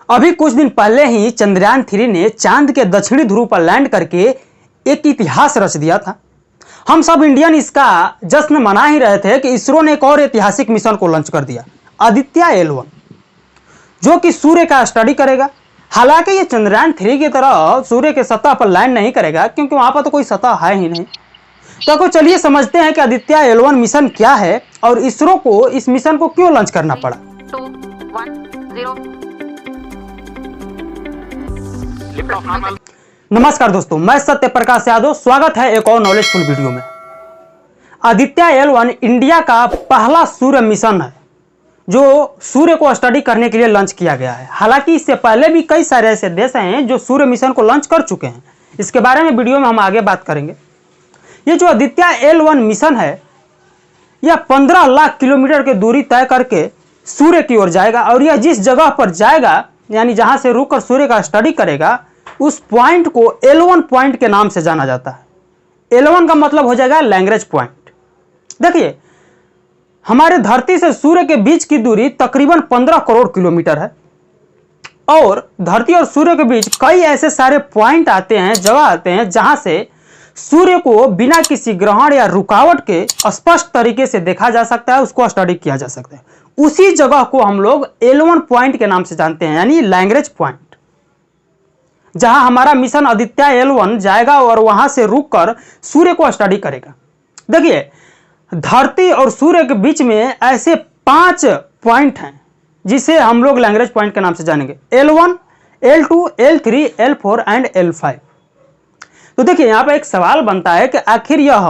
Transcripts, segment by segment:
अभी कुछ दिन पहले ही चंद्रयान 3 ने चांद के दक्षिणी ध्रुव पर लैंड करके एक इतिहास रच दिया था। हम सब इंडियन इसका जश्न मना ही रहे थे कि इसरो ने एक और ऐतिहासिक मिशन को लॉन्च कर दिया, आदित्य L1, जो कि सूर्य का स्टडी करेगा। हालांकि ये चंद्रयान 3 की तरह सूर्य के सतह पर लैंड नहीं करेगा, क्योंकि वहां पर तो कोई सतह है ही नहीं। तो चलिए समझते हैं कि आदित्य L1 मिशन क्या है और इसरो को इस मिशन को क्यों लॉन्च करना पड़ा। 2, 1, 0 नमस्कार दोस्तों, मैं सत्य प्रकाश यादव, स्वागत है एक और नॉलेजफुल वीडियो में। आदित्य L1 इंडिया का पहला सूर्य मिशन है जो सूर्य को स्टडी करने के लिए लॉन्च किया गया है। हालांकि इससे पहले भी कई सारे ऐसे देश हैं जो सूर्य मिशन को लॉन्च कर चुके हैं। इसके बारे में वीडियो में हम आगे बात करेंगे। ये जो आदित्य L1 मिशन है, यह 15 लाख किलोमीटर की दूरी तय करके सूर्य की ओर जाएगा और यह जिस जगह पर जाएगा, यानी जहां से रुककर सूर्य का स्टडी करेगा, उस पॉइंट को L1 पॉइंट के नाम से जाना जाता है। L1 का मतलब हो जाएगा लैग्रेंज पॉइंट। देखिए, हमारे धरती से सूर्य के बीच की दूरी तकरीबन 15 करोड़ किलोमीटर है और धरती और सूर्य के बीच कई ऐसे सारे पॉइंट आते हैं, जगह आते हैं, जहां से सूर्य को बिना किसी ग्रहण या रुकावट के स्पष्ट तरीके से देखा जा सकता है, उसको स्टडी किया जा सकता है। उसी जगह को हम लोग L1 पॉइंट के नाम से जानते हैं, यानी लैग्रेंज पॉइंट, जहां हमारा मिशन आदित्य L1 जाएगा और वहां से रुककर सूर्य को स्टडी करेगा। देखिए, धरती और सूर्य के बीच में ऐसे 5 पॉइंट हैं जिसे हम लोग लैग्रेंज पॉइंट के नाम से जानेंगे, L1, L2, L3, L4 and L5। तो देखिए, यहां पर एक सवाल बनता है कि आखिर यह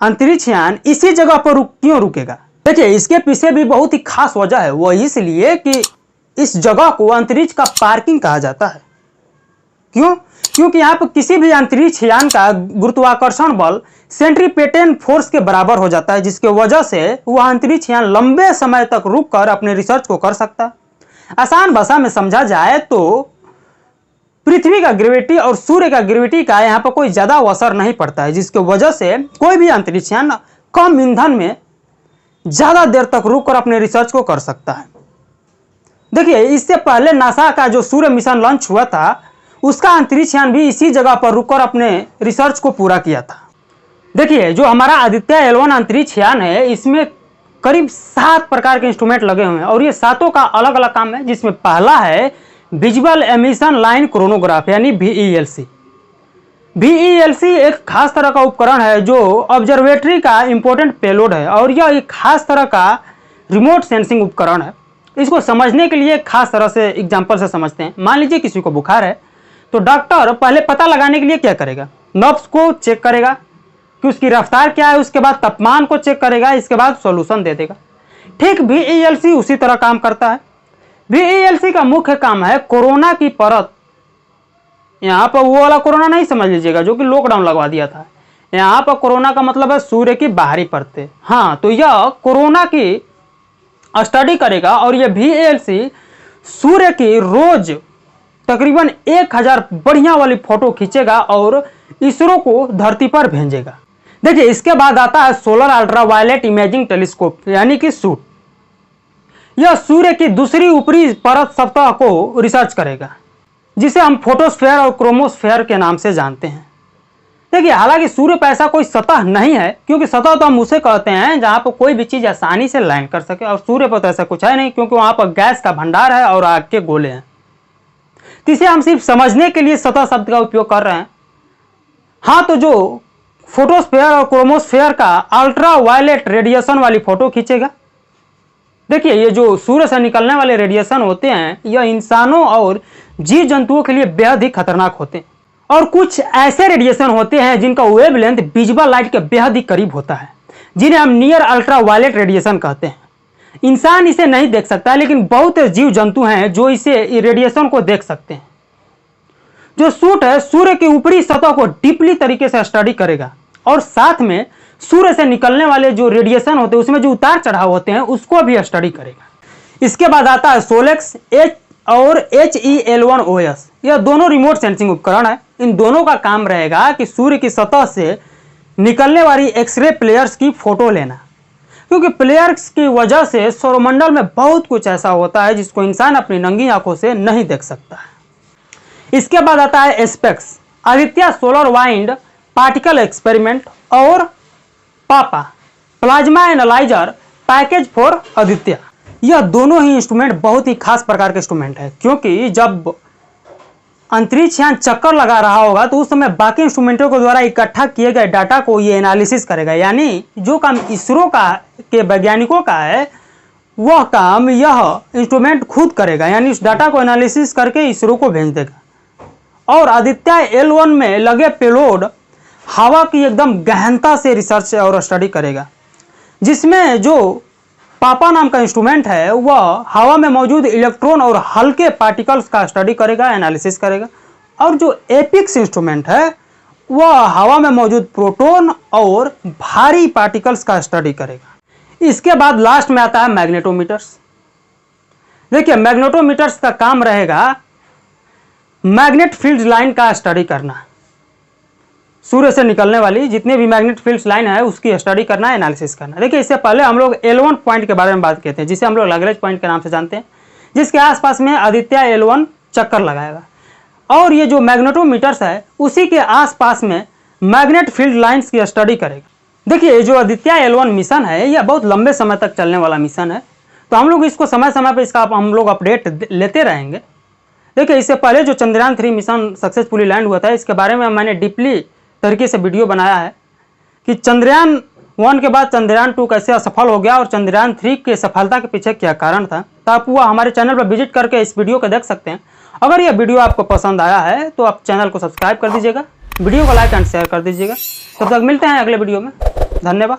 अंतरिक्ष यान इसी जगह पर क्यों रुकेगा। देखिए, इसके पीछे भी बहुत ही खास वजह है। वो इसलिए कि इस जगह को अंतरिक्ष का पार्किंग कहा जाता है। क्यों? क्योंकि यहाँ पर किसी भी अंतरिक्ष यान का गुरुत्वाकर्षण बल सेंट्रीपेटल फोर्स के बराबर हो जाता है, जिसके वजह से वह अंतरिक्ष यान लंबे समय तक रुककर अपने रिसर्च को कर सकता है। आसान भाषा में समझा जाए तो पृथ्वी का ग्रेविटी और सूर्य का ग्रेविटी का यहाँ पर कोई ज्यादा असर नहीं पड़ता है, जिसके वजह से कोई भी अंतरिक्ष यान कम ईंधन में ज्यादा देर तक रुककर अपने रिसर्च को कर सकता है। देखिए, इससे पहले नासा का जो सूर्य मिशन लॉन्च हुआ था, उसका अंतरिक्ष यान भी इसी जगह पर रुककर अपने रिसर्च को पूरा किया था। देखिए, जो हमारा आदित्य L1 अंतरिक्ष यान है, इसमें करीब 7 प्रकार के इंस्ट्रूमेंट लगे हुए हैं और ये सातों का अलग अलग काम है, जिसमें पहला है विजुअल एमिशन लाइन क्रोनोग्राफ, यानी VELC। VELC एक खास तरह का उपकरण है जो ऑब्जर्वेटरी का इंपॉर्टेंट पेलोड है और यह एक खास तरह का रिमोट सेंसिंग उपकरण है। इसको समझने के लिए खास तरह से एग्जांपल से समझते हैं। मान लीजिए किसी को बुखार है, तो डॉक्टर पहले पता लगाने के लिए क्या करेगा, नब्ज को चेक करेगा कि उसकी रफ्तार क्या है, उसके बाद तापमान को चेक करेगा, इसके बाद सॉल्यूशन दे देगा। ठीक VELC उसी तरह काम करता है। VELC का मुख्य काम है कोरोना की परत। यहाँ पर वो वाला कोरोना नहीं समझ लीजिएगा जो कि लॉकडाउन लगवा दिया था। यहाँ पर कोरोना का मतलब है सूर्य की बाहरी परतें। हाँ, तो यह कोरोना की स्टडी करेगा और यह VELC सूर्य की रोज तकरीबन 1000 बढ़िया वाली फोटो खींचेगा और इसरो को धरती पर भेजेगा। देखिए, इसके बाद आता है सोलर अल्ट्रावायलेट इमेजिंग टेलीस्कोप, यानी कि सूट। यह सूर्य की दूसरी ऊपरी परत सतह को रिसर्च करेगा, जिसे हम फोटोस्फेयर और क्रोमोस्फेयर के नाम से जानते हैं। देखिए, हालांकि सूर्य पर ऐसा कोई सतह नहीं है, क्योंकि सतह तो हम उसे कहते हैं जहां पर कोई भी चीज आसानी से लैंड कर सके, और सूर्य पर तो ऐसा कुछ है नहीं, क्योंकि वहां पर गैस का भंडार है और आग के गोले हैं। तो इसे हम सिर्फ समझने के लिए सतह शब्द का उपयोग कर रहे हैं। हाँ, तो जो फोटोस्फेयर और क्रोमोस्फेयर का अल्ट्रावायलेट रेडिएशन वाली फोटो खींचेगा। देखिए, ये जो सूर्य से निकलने वाले रेडिएशन होते हैं, यह इंसानों और जीव जंतुओं के लिए बेहद ही खतरनाक होते हैं। और कुछ ऐसे रेडिएशन होते हैं जिनका वेवलेंथ विजिबल लाइट के बेहद ही करीब होता है, जिन्हें हम नियर अल्ट्रावायलेट रेडिएशन कहते हैं। इंसान इसे नहीं देख सकता, लेकिन बहुत जीव जंतु हैं जो इसे रेडिएशन को देख सकते हैं। जो सूट है, सूर्य की ऊपरी सतह को डीपली तरीके से स्टडी करेगा और साथ में सूर्य से निकलने वाले जो रेडिएशन होते हैं, उसमें जो उतार चढ़ाव होते हैं, उसको भी स्टडी करेगा। इसके बाद आता है सोलेक्स और HEL1OS। यह दोनों रिमोट सेंसिंग उपकरण है। इन दोनों का काम रहेगा कि सूर्य की सतह से निकलने वाली एक्सरे प्लेयर्स की फोटो लेना। क्योंकि प्लेयर्स की वजह से सौरमंडल में बहुत कुछ ऐसा होता है जिसको इंसान अपनी नंगी आंखों से नहीं देख सकता है। इसके बाद आता है ASPEX, Aditya solar wind particle experiment और पापा plasma analyser package for Aditya. यह दोनों ही इंस्ट्रूमेंट बहुत ही खास प्रकार के इंस्ट्रूमेंट है, क्योंकि जब अंतरिक्ष यान चक्कर लगा रहा होगा तो उस समय बाकी इंस्ट्रूमेंटों के द्वारा इकट्ठा किए गए डाटा को ये एनालिसिस करेगा। यानी जो काम इसरो का के वैज्ञानिकों का है वह काम यह इंस्ट्रूमेंट खुद करेगा, यानी उस डाटा को एनालिसिस करके इसरो को भेज देगा। और आदित्य L1 में लगे पेलोड हवा की एकदम गहनता से रिसर्च और स्टडी करेगा, जिसमें जो पापा नाम का इंस्ट्रूमेंट है वह हवा में मौजूद इलेक्ट्रॉन और हल्के पार्टिकल्स का स्टडी करेगा, एनालिसिस करेगा। और जो एपिक्स इंस्ट्रूमेंट है वह हवा में मौजूद प्रोटॉन और भारी पार्टिकल्स का स्टडी करेगा। इसके बाद लास्ट में आता है मैग्नेटोमीटर्स। देखिए, मैग्नेटोमीटर्स का काम रहेगा मैग्नेट फील्ड लाइन का स्टडी करना, सूर्य से निकलने वाली जितने भी मैग्नेट फील्ड्स लाइन है उसकी स्टडी करना, एनालिसिस करना। देखिए, इससे पहले हम लोग L1 पॉइंट के बारे में बात करते हैं, जिसे हम लोग लैग्रेंज पॉइंट के नाम से जानते हैं, जिसके आसपास में आदित्य L1 चक्कर लगाएगा। और ये जो मैग्नेटोमीटर्स है उसी के आसपास में मैग्नेट फील्ड लाइन्स की स्टडी करेगा। देखिए, जो आदित्य L1 मिशन है यह बहुत लंबे समय तक चलने वाला मिशन है, तो हम लोग इसको समय समय पर इसका हम लोग अपडेट लेते रहेंगे। देखिए, इससे पहले जो चंद्रयान 3 मिशन सक्सेसफुली लैंड हुआ था, इसके बारे में मैंने डीपली तरीके से वीडियो बनाया है कि चंद्रयान 1 के बाद चंद्रयान 2 कैसे असफल हो गया और चंद्रयान 3 की सफलता के पीछे क्या कारण था। तो आप वो हमारे चैनल पर विजिट करके इस वीडियो को देख सकते हैं। अगर यह वीडियो आपको पसंद आया है तो आप चैनल को सब्सक्राइब कर दीजिएगा, वीडियो को लाइक एंड शेयर कर दीजिएगा। तब तक मिलते हैं अगले वीडियो में। धन्यवाद।